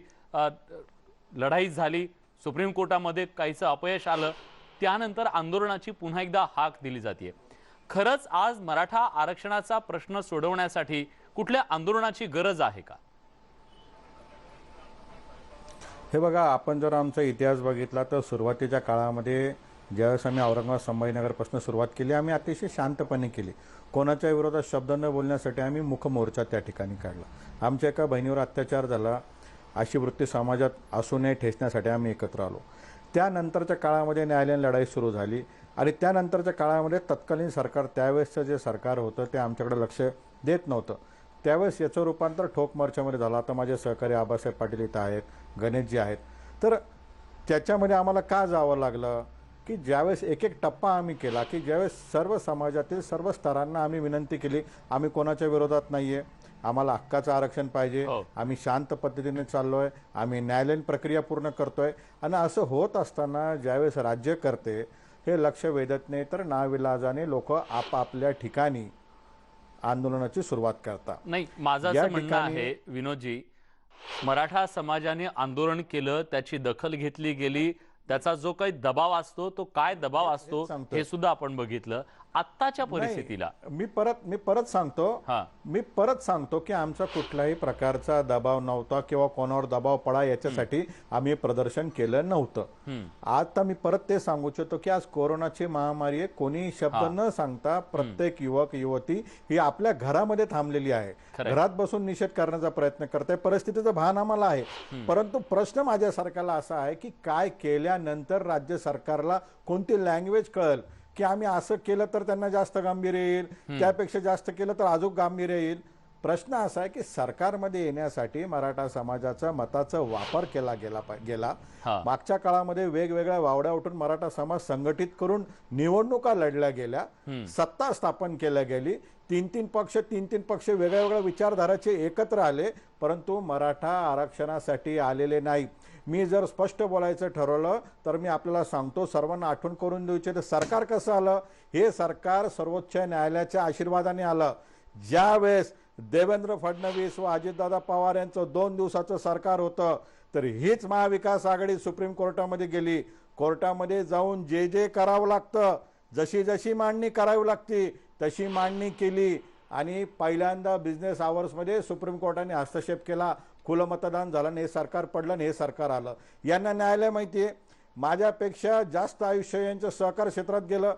लढाई झाली, सुप्रीम कोर्टामध्ये काहीचं अपयश आलं, त्यानंतर आंदोलनाची पुन्हा एकदा हाक दिली जाते. खरंच आज मराठा आरक्षणाचा प्रश्न सोडवण्यासाठी कुठल्या आंदोलनाची गरज आहे का? हे बघा, आपण जर आमचा इतिहास बघितला तर सुरुवातीच्या काळामध्ये ज्यावेळेस आम्ही औरंगाबाद संभाजीनगरपासून सुरुवात केली, आम्ही अतिशय शांतपणे केली. कोणाच्या विरोधात शब्द न बोलण्यासाठी आम्ही मुख मोर्चा त्या ठिकाणी काढला. आमच्या एका बहिणीवर अत्याचार झाला, अशी वृत्ती समाजात असू नये ठेचण्यासाठी आम्ही एकत्र आलो. त्यानंतरच्या काळामध्ये न्यायालयीन लढाई सुरू झाली, आणि त्यानंतरच्या काळामध्ये तत्कालीन सरकार, त्यावेळेसचं जे सरकार होतं ते आमच्याकडे लक्ष देत नव्हतं. त्यावेळेस याचं रूपांतर ठोक मोर्चामध्ये झालं. आता माझे सहकारी आबासाहेब पाटील इथं आहेत, गणेशजी आहेत. तर त्याच्यामध्ये आम्हाला का जावं लागलं की ज्यावेळेस एक एक टप्पा आम्ही केला, की ज्यावेळेस सर्व समाजातील सर्व स्तरांना आम्ही विनंती केली, आम्ही कोणाच्या विरोधात नाही आहे, आम्हाला हक्काचं आरक्षण पाहिजे, आम्ही शांत पद्धतीने चाललोय, आम्ही न्यायालयीन प्रक्रिया पूर्ण करतोय. आणि असं होत असताना ज्यावेळेस राज्यकर्ते हे लक्ष वेधत नाही, तर नाविलाजाने लोक आपापल्या ठिकाणी आंदोलनाची सुरुवात करतात. नाही, माझं असं म्हणणं आहे विनोदजी, मराठा समाजाने आंदोलन केलं, त्याची दखल घेतली गेली, त्याचा जो काही दबाव असतो, तो काय दबाव असतो हे सुद्धा आपण बघितलं. आत्ताच्या परिस्थितीला मी परत सांगतो की आमचा कुठल्याही प्रकारचा दबाव नव्हता किंवा कोणावर दबाव पडा याच्यासाठी आम्ही प्रदर्शन केलं नव्हतं. आता मी परत ते सांगू इच्छितो की आज कोरोनाची महामारी आहे, कोणी शब्द न सांगता प्रत्येक युवक युवती ही आपल्या घरामध्ये थांबलेली आहे, घरात बसून निषेध करण्याचा प्रयत्न करते. परिस्थितीचं भान आम्हाला आहे, परंतु प्रश्न माझ्या सरकारला असा आहे की काय केल्यानंतर राज्य सरकारला कोणती लँग्वेज कळेल की आम्ही असं केलं तर त्यांना जास्त गांभीर्य येईल, त्यापेक्षा जास्त केलं तर अजून गांभीर्य येईल. प्रश्न असा आहे की सरकारमध्ये येण्यासाठी मराठा समाजाचा मताचा वापर केला गेला. मागच्या काळामध्ये वेगवेगळ्या वावड्या उठून मराठा समाज संघटित करून निवडणुका लढल्या गेल्या, सत्ता स्थापन केल्या गेली, तीन पक्ष वेगळ्या वेगळ्या विचारधाराचे एकत्र आले, परंतु मराठा आरक्षणासाठी आलेले नाही. मी जर स्पष्ट बोलायचं ठरवलं तर मी आपल्याला सांगतो, सर्वांना आठवण करून देऊ इच्छितो, सरकार कसं आलं? हे सरकार सर्वोच्च न्यायालयाच्या आशीर्वादाने आलं. ज्यावेळेस देवेंद्र फडणवीस व अजितदादा पवार यांचं 2 दिवसाचं सरकार होतं, तर हीच महाविकास आघाडी सुप्रीम कोर्टामध्ये गेली. कोर्टामध्ये जाऊन जे करावं लागतं, जशी मांडणी करावी लागते तशी मांडणी केली, आणि पहिल्यांदा बिझनेस आवर्समध्ये सुप्रीम कोर्टाने हस्तक्षेप केला, खुलं मतदान झालं, हे सरकार पडलं आणि हे सरकार आलं. यांना न्यायालय माहिती आहे, माझ्यापेक्षा जास्त आयुष्य यांच्या सहकार क्षेत्रात गेलं.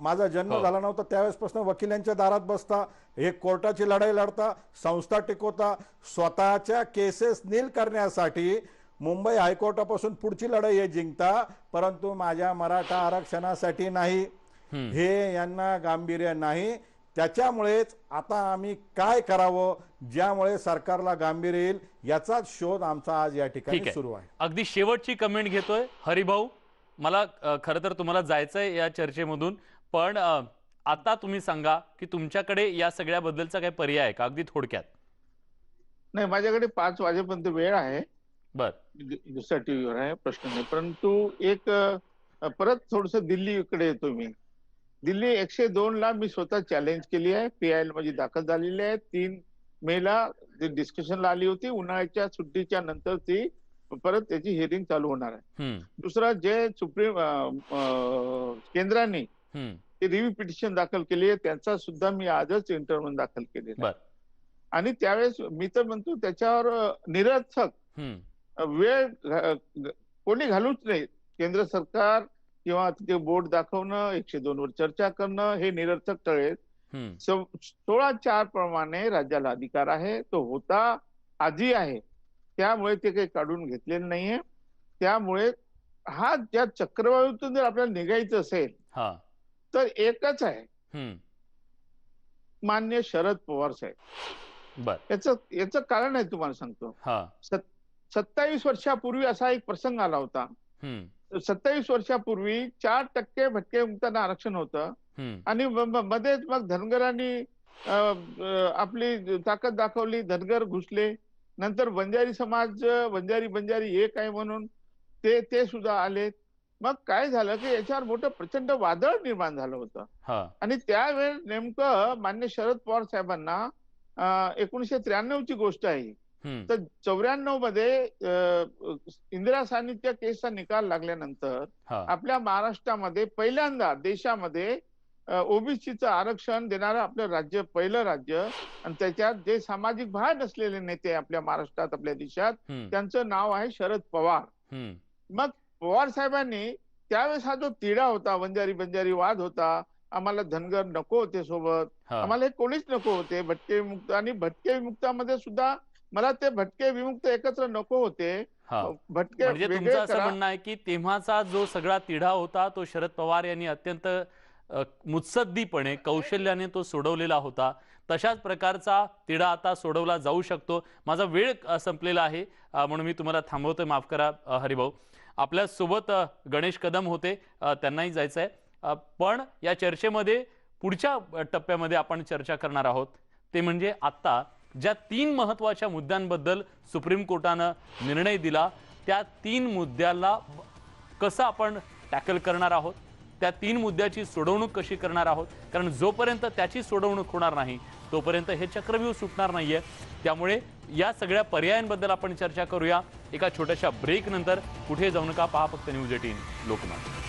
माझा जन्म झाला नव्हता त्यावेळेसपासून वकिलांच्या दारात बसता, हे कोर्टाची लढाई लढता, संस्था टिकवता, स्वतःच्या केसेस नील करण्यासाठी मुंबई हायकोर्टापासून पुढची लढाई हे जिंकता, परंतु माझ्या मराठा आरक्षणासाठी नाही. हे यांना गांभीर्य नाही. त्याच्यामुळेच आता आम्ही काय करावं ज्यामुळे सरकारला गांभीर्य येईल, याचाच शोध आमचा आज या ठिकाणी सुरू आहे. अगदी शेवटची कमेंट घेतोय हरिभाऊ. मला खरं तर तुम्हाला जायचंय या चर्चेमधून, पण आता तुम्ही सांगा की तुमच्याकडे या सगळ्याबद्दलचा काही पर्याय आहे का, अगदी थोडक्यात? नाही, माझ्याकडे 5 वाजेपर्यंत वेळ आहे. बर, दुसऱ्या टीव्हीवर आहे, प्रश्न नाही. परंतु एक परत थोडस दिल्लीकडे येतो मी. दिल्ली 102 ला मी स्वतः चॅलेंज केली आहे. PIL माझी दाखल झालेली आहे. 3 मेला डिस्कशनला आली होती. उन्हाळ्याच्या सुट्टीच्या नंतर ती परत त्याची हिअरिंग चालू होणार आहे. दुसरं जे सुप्रीम केंद्राने रिव्ह्यू पिटिशन दाखल केली आहे त्यांचा सुद्धा मी आजच इंटरव्ह्यू दाखल केलेला आहे. आणि त्यावेळेस मी तर म्हणतो त्याच्यावर निरर्थक वेळ कोणी घालूच नाही. केंद्र सरकार किंवा तिथे बोर्ड दाखवणं, 102 वर चर्चा करणं हे निरर्थक टळेल. 16(4) प्रमाणे राज्याला अधिकार आहे. तो होता, आधी आहे. त्यामुळे ते काही काढून घेतलेलं नाहीये. त्यामुळे हा ज्या चक्रवाढीतून जर आपल्याला निघायचं असेल तर एकच आहे, मान्य शरद पवार साहेब. याचं कारण आहे तुम्हाला सांगतो. 27 वर्षापूर्वी असा एक प्रसंग आला होता. 27 वर्षापूर्वी 4% भटके मुक्तांना आरक्षण होतं आणि मध्येच मग धनगरांनी आपली ताकद दाखवली, धनगर घुसले. नंतर बंजारी समाज, बंजारी एक आहे म्हणून ते सुद्धा आले. मग काय झालं की याच्यावर मोठं प्रचंड वादळ निर्माण झालं होतं. आणि त्यावेळेस नेमकं मान्य शरद पवार साहेबांना 1993 ची गोष्ट आहे. तर 94 मध्ये इंदिरा सान्निध्य केसचा निकाल लागल्यानंतर आपल्या महाराष्ट्रामध्ये पहिल्यांदा देशामध्ये ओबीसीचं आरक्षण देणारं आपलं राज्य, पहिलं राज्य. आणि त्याच्यात जे सामाजिक भान असलेले नेते आपल्या महाराष्ट्रात, आपल्या देशात, त्यांचं नाव आहे शरद पवार. मग पवार साहेबांनी त्यावेळेस हा जो तिढा होता, बंजारी वाद होता, आम्हाला धनगर नको होते सोबत, आम्हाला हे कोणीच नको होते, भटके विमुक्त. आणि भटके विमुक्तामध्ये सुद्धा मला ते भटके विमुक्त एकत्र नको होते. भटके म्हणजे तुमचं असं म्हणणं आहे की तेव्हाचा जो सगळा तिढा होता तो शरद पवार यांनी अत्यंत मुत्सद्दीपणे, कौशल्याने तो सोडवलेला होता. तशाच प्रकारचा तिढा आता सोडवला जाऊ शकतो. माझा वेळ संपलेला आहे म्हणून मी तुम्हाला थांबवतोय, माफ करा हरिभाऊ. आपल्या सोबत गणेश कदम होते, त्यांनाही जायचं आहे. पण या चर्चेमध्ये पुढच्या टप्प्यामध्ये आपण चर्चा करणार आहोत ते म्हणजे आता ज्या 3 महत्त्वाच्या मुद्द्यांबद्दल सुप्रीम कोर्टानं निर्णय दिला, त्या 3 मुद्द्याला कसं आपण टॅकल करणार आहोत, त्या 3 मुद्द्याची सोडवणूक कशी करणार आहोत. कारण जोपर्यंत त्याची सोडवणूक होणार नाही तोपर्यंत हे चक्रव्यूह सुटणार नाहीये. त्यामुळे या सगळ्या पर्यायांबद्दल आपण चर्चा करूया एका छोट्याशा ब्रेक नंतर. कुठे जाऊ नका, पहा फक्त न्यूज 18 लोकमत.